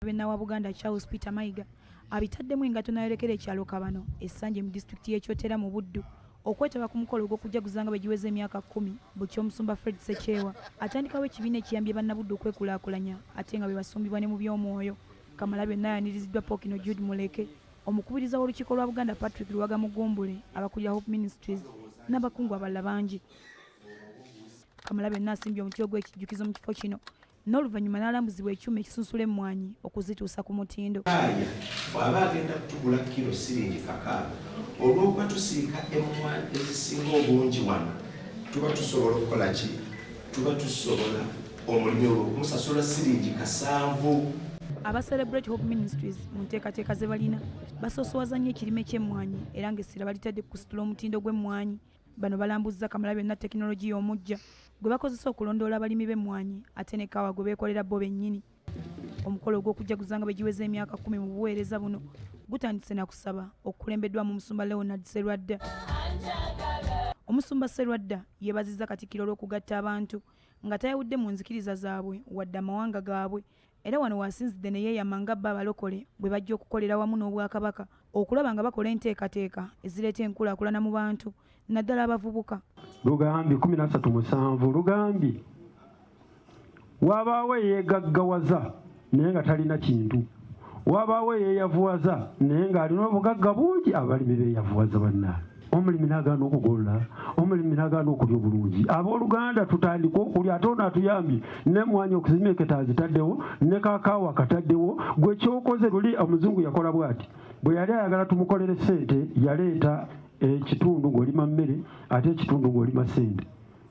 Benna wa Buganda Charles Peter Mayiga abitaddemu engato n'ayolekera ekyalo Kabano essanje mu disitulikiti y'Ekyotera mu Buddu okwetaba ku mukolo gw'okujjaguza nga begiweza emyaka 10 Buky'omusumba Fred Ssekyewa atandikawo ekibiina ekiyambye bannabuddu okwekulaakulanya ate nga be basumbibwa ne mu by'omwoyo. Kamalabyonna yaniriziddwa Pokino Jude Muleke omukubiriza w'olukiiko lwa Buganda Patrick Luwaga Mugumbule abakulira Hope Ministries n'abakungu abalala bangi. Kamalabyonna asimbye omuti ogw'ekijjukizo mu kifo kino n'oluvannyuma n'alambuzibwa ekyuma ekisunsula emmwanyi okuzituusa ku mutindo. Bw'aba agenda kutugula kilo siringi kakaaga olw'okuba tusiika emmwanyi ezisinga obungi wano tuba tusobola okukola ki? Tuba tusobola omulimu olw'okumusasula siringi 7. Aba Celebrate Hope Ministries mu nteekateeka ze balina basoosowaza nnyo ekirime ky'emmwanyi era ng'essira balitadde kusitula omutindo gw'emmwanyi. Bano balambuzza Kamalabyonna tekinologiya omujja gwe bakozesa okulondoola abalimi b'emmwanyi ate ne kaawa gwe beekolera bo bennyini. Omukolo gw'okujjaguza nga begiweza emyaka 10 mu buweereza buno gutandise na kusaba okukulembeddwamu Omusumba Leonard Sserwadda. Omusumba Sserwadda yeebazizza Katikkiro olw'okugatta abantu nga tayawudde mu nzikiriza zaabwe wadde amawanga gaabwe era wano waasinzidde ne yeeyama nga bba abalokole bwe bajja okukolera wamu n'Obwakabaka okulaba nga bakola enteekateeka ezireeta enkulaakulana mu bantu naddala abavubuka. Lugambi 13:7 Lugambi wabaawo eyeegaggawaza naye nga talina kintu, wabaawo eyeeyavuwaza naye ng'alina obugagga bungi abalimi beeyavuwaza bannaabe. Omulimi n'agaana okugolola, omulimi n'agaana okulya obulungi. Abooluganda tutandika okulya ate ono atuyambye n'emmwanyi okuzimeketa azitaddewo ne kakaawa akataddewo. Gwe kyokoze luli omuzungu yakola bw'ati, bwe yali ayagala tumukolere ssente yaleeta ekitundu ng'olima mmere ate ekitundu ng'olima ssente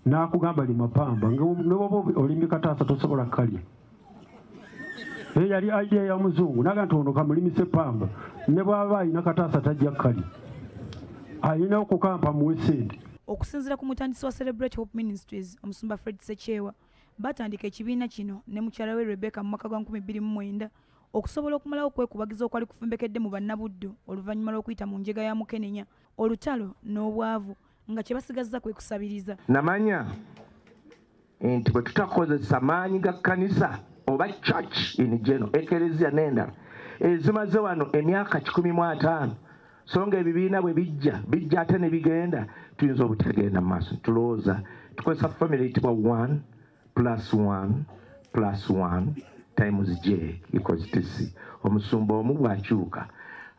n'akugamba lima pamba ne bw'oba olimi kataasa tosobola kkalya. Yali idea ya muzungu naga nti ono kamulimise pamba ne bw'aba alina kataasa tajja kkalya alina okukampa muwe ssente. Okusinziira ku mutandisi wa Celebrate Hope Ministries Omusumba Fred Ssekyewa batandika ekibiina kino ne mukyala we Rebecca mu mwaka gwa 2009 okusobola okumalawo okwekubagiza okwali kufumbekedde mu bannabuddu oluvannyuma lw'okuyita mu njega ya Mukenenya, olutalo n'obwavu nga kye basigazza kwe kusabiriza. Namanya nti bwe tutakozesa maanyi ga kkanisa oba church in general ekereziya n'endala ezimaze wano emyaka 15 so nga ebibiina bwe bijja ate ne bigenda tuyinza obutagenda mu maaso. Tulowooza tukozesa family eyitibwa 1 + 1 + 1 times J equals TC. Omusumba omu bw'akyuka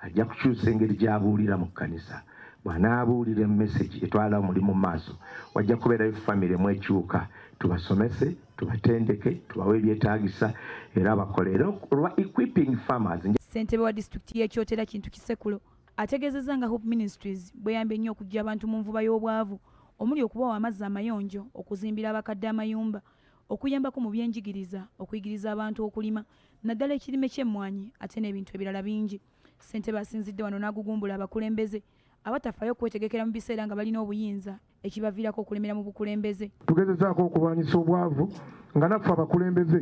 ajja kukyusa engeri gy'abuulira mu kkanisa. Bw'anaabuulira emmesegi etwala omulimu mu maaso wajja kubeerayo famire mwekyuka, tubasomese, tubatendeke, tubawe ebyetaagisa era bakole era olwa equipping farmers. Ssentebe wa disitulikiti y'Ekyotera Kintu Kisekulo ategeezezza nga Hope Ministries bweyambye nnyo okuggya abantu mu nvuba y'obwavu omuli okubawa amazzi amayonjo, okuzimbira abakadde amayumba, okuyambako mu byenjigiriza, okuyigiriza abantu okulima naddala ekirime ky'emmwanyi ate n'ebintu ebirala bingi. Ssentebe asinzidde wano n'agugumbula abakulembeze abatafaayo okwetegekera mu biseera nga balina obuyinza ekibaviirako okulemera mu bukulembeze. Tugezezaako okulwanyisa obwavu nga naffe abakulembeze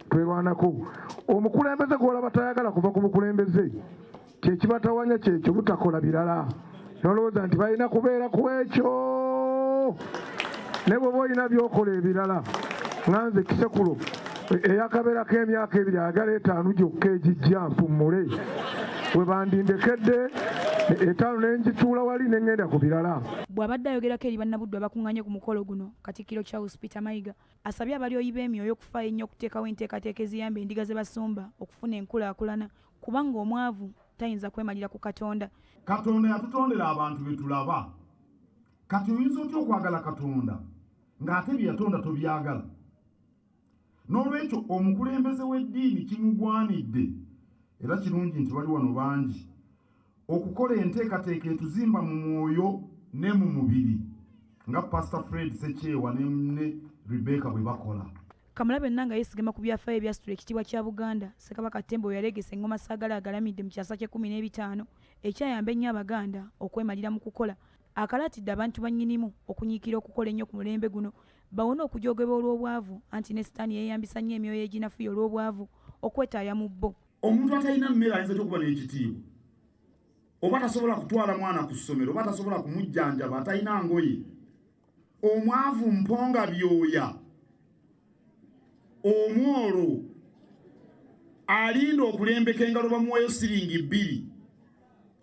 twerwanako. Omukulembeze gw'olaba tayagala kuva ku bukulembeze kyekibatawanya kyekyo butakola birala. Nolowooza nti balina kubeera ku ekyo ne bw'oba olina by'okola ebirala. Nganze Kisekulo eyakabeera k'emyaka 2 ayagala 5 gyokka egijja mpummule we bandindekedde 5 n'engituula wali n'engenda ku birala. Bw'abadde ayogerako eri bannabuddu abakuŋŋaanye ku mukolo guno, Katikkiro Charles Peter Mayiga asabye abalyoyi b'emyoyo okufaayo ennyo okuteekawo enteekateeka eziyamba endiga ze basumba okufuna enkulaakulana kubanga omwavu tayinza kwemalira ku Katonda. Katonda yatutondera abantu be tulaba. Kati oyinza otya okwagala Katonda ng'ate bye yatonda tobyagala? N'olwekyo omukulembeze w'eddiini kimugwanidde era kirungi nti bali wano bangi okukola enteekateeka etuzimba mu mwoyo ne mu mubiri nga Pastor Fred Ssekyewa ne Rebecca bwe bakola. Kamalabyonna nga yeesigama ku byafaayo ebyasitula ekitiibwa kya Buganda, Ssekabaka Ttembo yalegesa engoma Saagala agalamidde mu kyasa kye 15 ekyayamba ennyo Abaganda okwemalira mu kukola. Akalaatidde abantu bannyinimu okunyiikira okukola ennyo ku mulembe guno bawone okujoogebwa olw'obwavu anti ne Sitaani yeeyambisa nnyo emyoyo eginafuya olw'obwavu okwetaaya mu bbo. Omuntu atalina mmere ayinza okuba n'ekitiibwa oba tasobola kutwala mwana ku ssomero oba tasobola kumujjanjaba atalina ngoye. Omwavu mponga byoya omwolo alinda okulembeka engalo bamuweyo siringi 2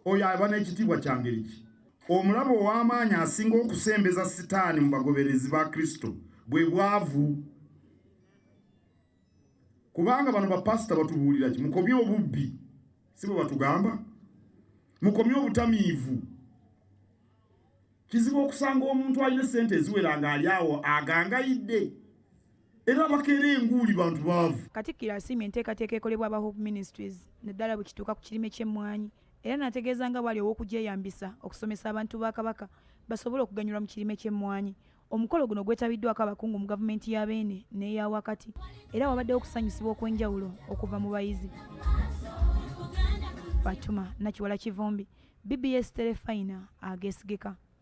oyo aba n'ekitiibwa kya ngeri ki? Omulabo ow'amaanyi asinga okusembeza sitaani mu bagoberezi ba Kristo bwe bwavu. Kubanga bano bapasita batubuulira ki? Mukomye obubbi, si bwe batugamba? Mukomye obutamiivu. Kizibu okusanga omuntu alina sente eziwera ng'ali awo agangayidde. Era bakeera enguuli bantu baavu. Katikkiro asiimye enteekateeka ekolebwa aba Hope Ministries naddala bwe kituuka ku kirime ky'emmwanyi, era n'ategeeza nga bwali ow'okugyeyambisa okusomesa abantu ba Kabaka basobole okuganyulwa mu kirime ky'emmwanyi. Omukolo guno gwetabiddwako abakungu mu gavumenti ya Beene n'eya wakati, era wabaddewo okusanyusibwa okw'enjawulo okuva mu bayizi. Fatuma Nakiwala Kivumbi, BBS Telefayina ageesigika.